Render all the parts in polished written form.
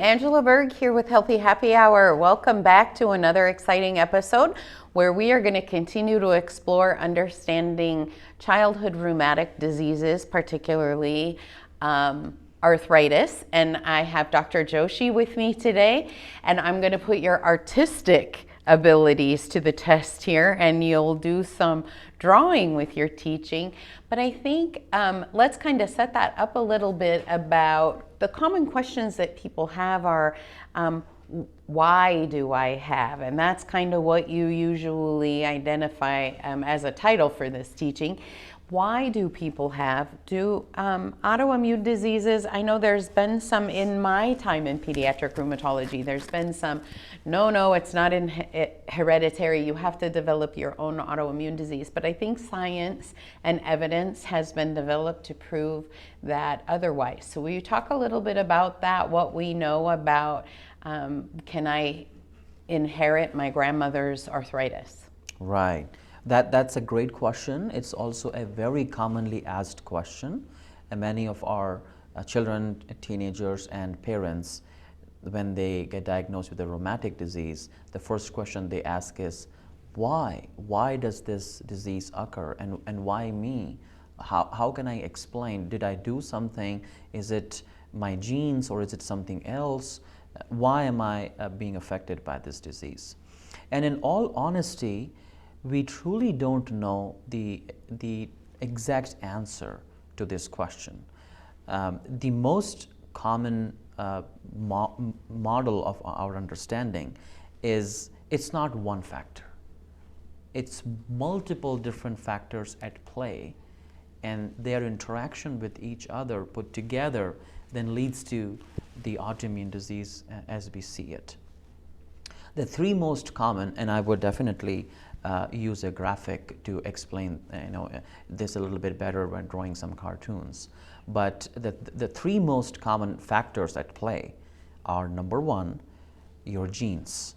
Angela Berg here with Healthy Happy Hour. Welcome back to another exciting episode where we are going to continue to explore understanding childhood rheumatic diseases, particularly arthritis. And I have Dr. Joshi with me today, and I'm going to put your artistic abilities to the test here, and you'll do some drawing with your teaching. But I think let's kind of set that up a little bit about the common questions that people have are, why do I have? And that's kind of what you usually identify as a title for this teaching. Why do people have autoimmune diseases? I know there's been some in my time in pediatric rheumatology. There's been some, no, it's not hereditary. You have to develop your own autoimmune disease. But I think science and evidence has been developed to prove that otherwise. So will you talk a little bit about that, what we know about can I inherit my grandmother's arthritis? Right. That's a great question. It's also a very commonly asked question. And many of our children, teenagers, and parents, when they get diagnosed with a rheumatic disease, the first question they ask is, why? Why does this disease occur? And why me? How can I explain? Did I do something? Is it my genes or is it something else? Why am I being affected by this disease? And in all honesty, we truly don't know the exact answer to this question. The most common model of our understanding is it's not one factor. It's multiple different factors at play, and their interaction with each other put together then leads to the autoimmune disease as we see it. The three most common, and I would definitely use a graphic to explain this a little bit better when drawing some cartoons. But the three most common factors at play are, number one, your genes.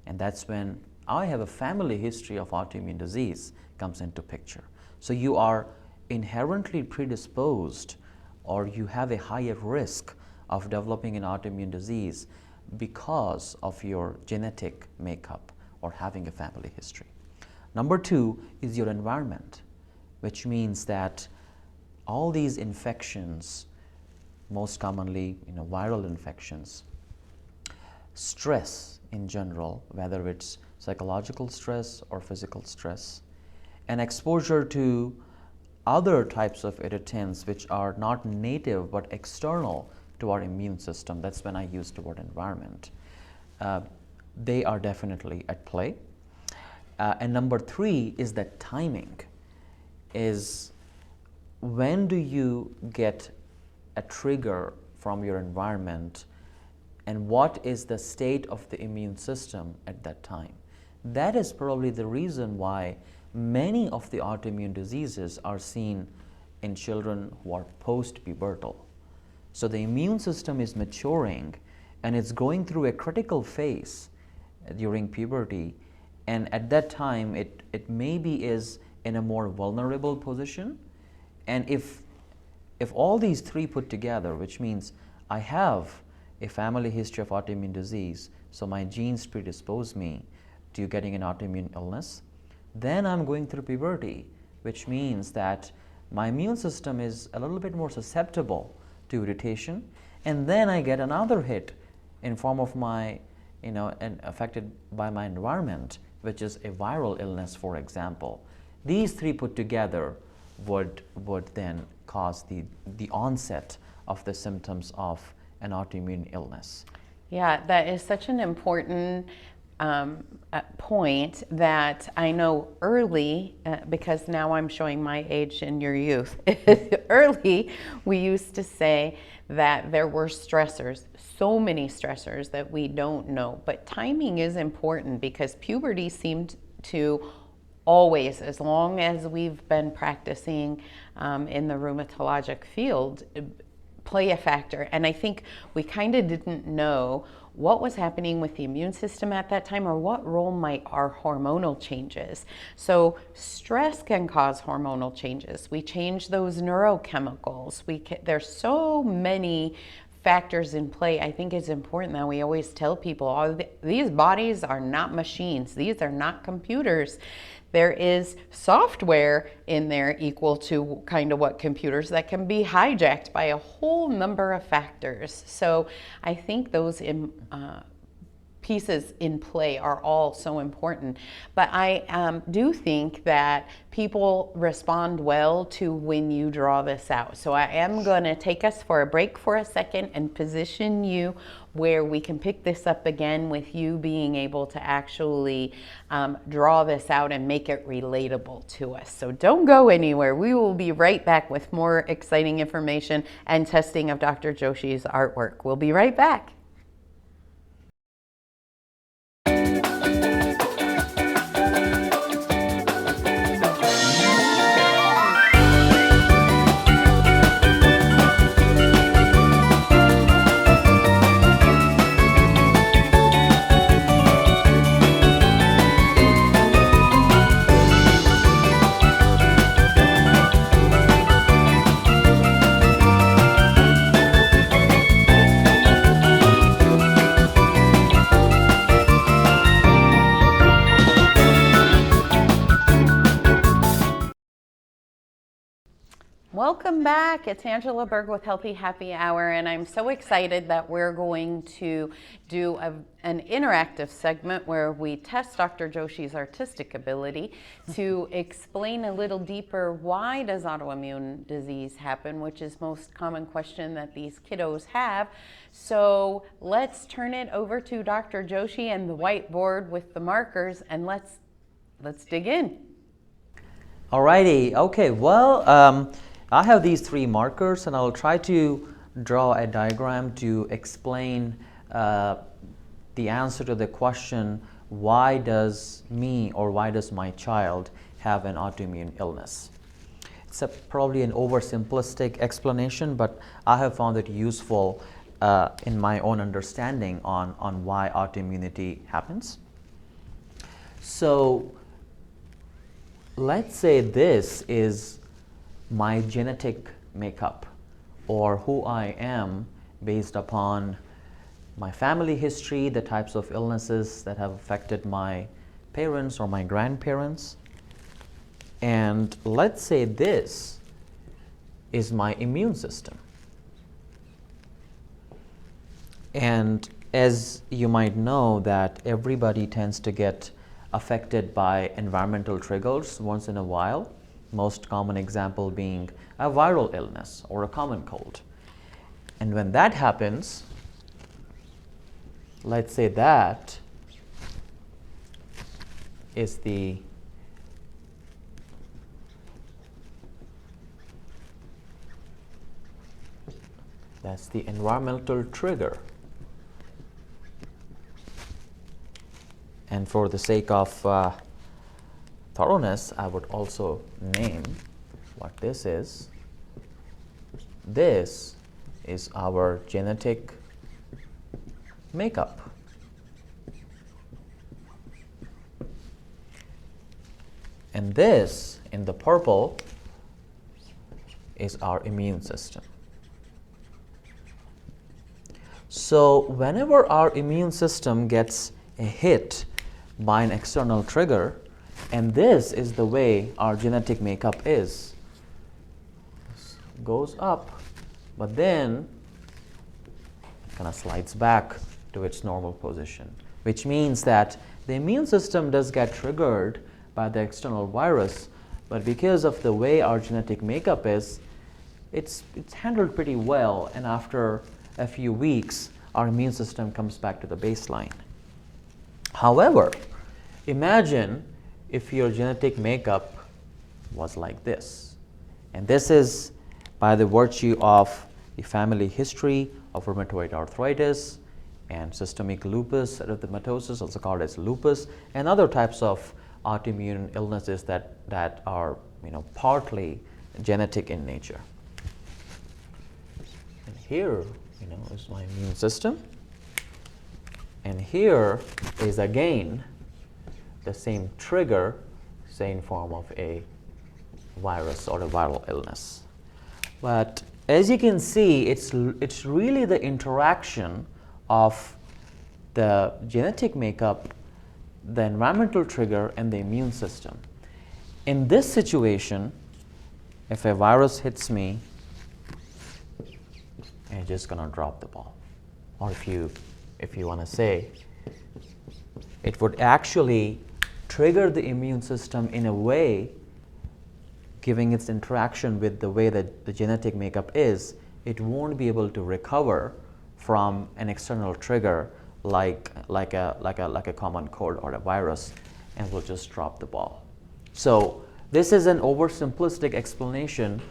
And that's when I have a family history of autoimmune disease comes into picture. So you are inherently predisposed, or you have a higher risk of developing an autoimmune disease because of your genetic makeup or having a family history. Number two is your environment, which means that all these infections, most commonly viral infections, stress in general, whether it's psychological stress or physical stress, and exposure to other types of irritants which are not native but external to our immune system. That's when I use the word environment. They are definitely at play. And number three is that timing is, when do you get a trigger from your environment, and what is the state of the immune system at that time? That is probably the reason why many of the autoimmune diseases are seen in children who are post-pubertal. So the immune system is maturing and it's going through a critical phase during puberty, and at that time it maybe is in a more vulnerable position. And if all these three put together, which means I have a family history of autoimmune disease, so my genes predispose me to getting an autoimmune illness, then I'm going through puberty, which means that my immune system is a little bit more susceptible to irritation, and then I get another hit in form of my, and affected by my environment, which is a viral illness, for example. These three put together would then cause the onset of the symptoms of an autoimmune illness. Yeah, that is such an important point that I know early, because now I'm showing my age in your youth. Early, we used to say that there were stressors, so many stressors that we don't know. But timing is important, because puberty seemed to always, as long as we've been practicing in the rheumatologic field, play a factor. And I think we kind of didn't know what was happening with the immune system at that time, or what role might our hormonal changes. So stress can cause hormonal changes. We change those neurochemicals. There's so many factors in play. I think it's important that we always tell people, these bodies are not machines. These are not computers. There is software in there equal to kind of what computers that can be hijacked by a whole number of factors. So I think those pieces in play are all so important. But I do think that people respond well to when you draw this out. So I am going to take us for a break for a second and position you where we can pick this up again with you being able to actually draw this out and make it relatable to us. So don't go anywhere. We will be right back with more exciting information and testing of Dr. Joshi's artwork. We'll be right back. Welcome back. It's Angela Berg with Healthy Happy Hour, and I'm so excited that we're going to do an interactive segment where we test Dr. Joshi's artistic ability to explain a little deeper why does autoimmune disease happen, which is most common question that these kiddos have. So let's turn it over to Dr. Joshi and the whiteboard with the markers, and let's dig in. Alrighty, okay, well, I have these three markers and I'll try to draw a diagram to explain the answer to the question, why does me or why does my child have an autoimmune illness? It's probably an oversimplistic explanation, but I have found it useful in my own understanding on why autoimmunity happens. So let's say this is my genetic makeup, or who I am based upon my family history, the types of illnesses that have affected my parents or my grandparents. And let's say this is my immune system. And as you might know, that everybody tends to get affected by environmental triggers once in a while. Most common example being a viral illness or a common cold. And when that happens, let's say that is that's the environmental trigger. And for the sake of thoroughness, I would also name what this is. This is our genetic makeup. And this, in the purple, is our immune system. So whenever our immune system gets a hit by an external trigger, and this is the way our genetic makeup is. This goes up, but then it kind of slides back to its normal position, which means that the immune system does get triggered by the external virus, but because of the way our genetic makeup is, it's handled pretty well, and after a few weeks, our immune system comes back to the baseline. However, imagine if your genetic makeup was like this. And this is by the virtue of the family history of rheumatoid arthritis and systemic lupus erythematosus, also called as lupus, and other types of autoimmune illnesses that are partly genetic in nature. And here is my immune system. And here is again the same trigger, say in form of a virus or a viral illness. But as you can see, it's really the interaction of the genetic makeup, the environmental trigger, and the immune system. In this situation, if a virus hits me, you're just going to drop the ball. Or if you want to say, it would actually trigger the immune system in a way, giving its interaction with the way that the genetic makeup is, it won't be able to recover from an external trigger like a common cold or a virus, and will just drop the ball. So this is an oversimplistic explanation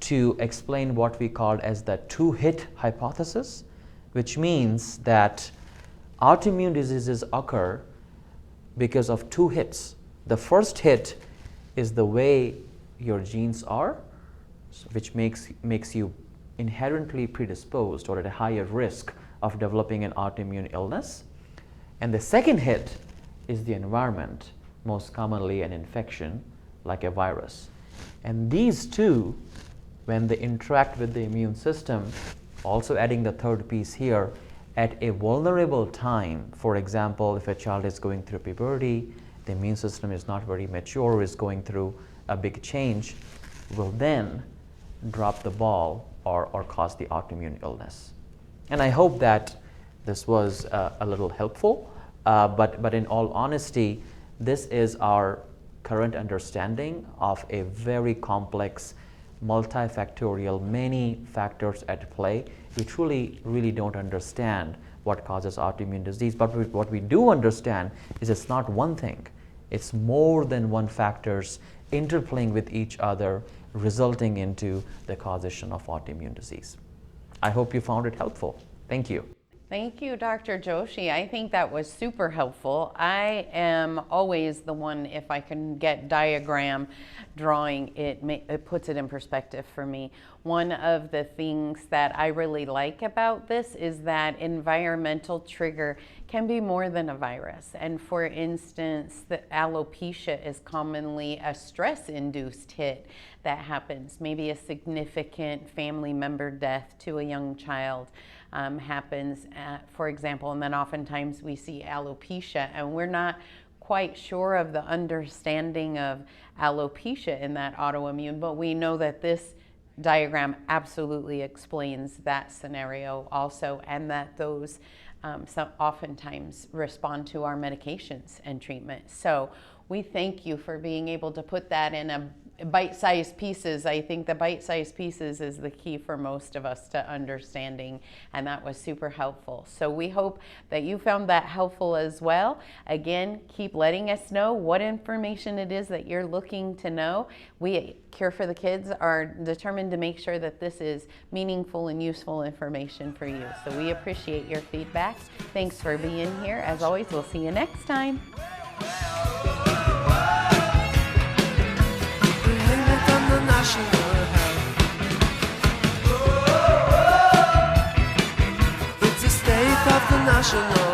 to explain what we call as the two-hit hypothesis, which means that autoimmune diseases occur because of two hits. The first hit is the way your genes are, which makes you inherently predisposed or at a higher risk of developing an autoimmune illness. And the second hit is the environment, most commonly an infection like a virus. And these two, when they interact with the immune system, also adding the third piece here, at a vulnerable time, for example, if a child is going through puberty, the immune system is not very mature, is going through a big change, will then drop the ball or cause the autoimmune illness. And I hope that this was a little helpful, but in all honesty, this is our current understanding of a very complex, multifactorial, many factors at play. We truly really don't understand what causes autoimmune disease, but what we do understand is it's not one thing. It's more than one factors interplaying with each other, resulting into the causation of autoimmune disease. I hope you found it helpful. Thank you. Thank you, Dr. Joshi. I think that was super helpful. I am always the one, if I can get diagram drawing, it puts it in perspective for me. One of the things that I really like about this is that environmental trigger can be more than a virus. And for instance, the alopecia is commonly a stress-induced hit that happens. Maybe a significant family member death to a young child happens, for example, and then oftentimes we see alopecia, and we're not quite sure of the understanding of alopecia in that autoimmune, but we know that this diagram absolutely explains that scenario also, and that those oftentimes respond to our medications and treatment. So we thank you for being able to put that in a bite-sized pieces. I think the bite-sized pieces is the key for most of us to understanding, and that was super helpful. So we hope that you found that helpful as well. Again, keep letting us know what information it is that you're looking to know. We at Cure for the Kids are determined to make sure that this is meaningful and useful information for you. So we appreciate your feedback. Thanks for being here. As always, we'll see you next time. It's a state of the national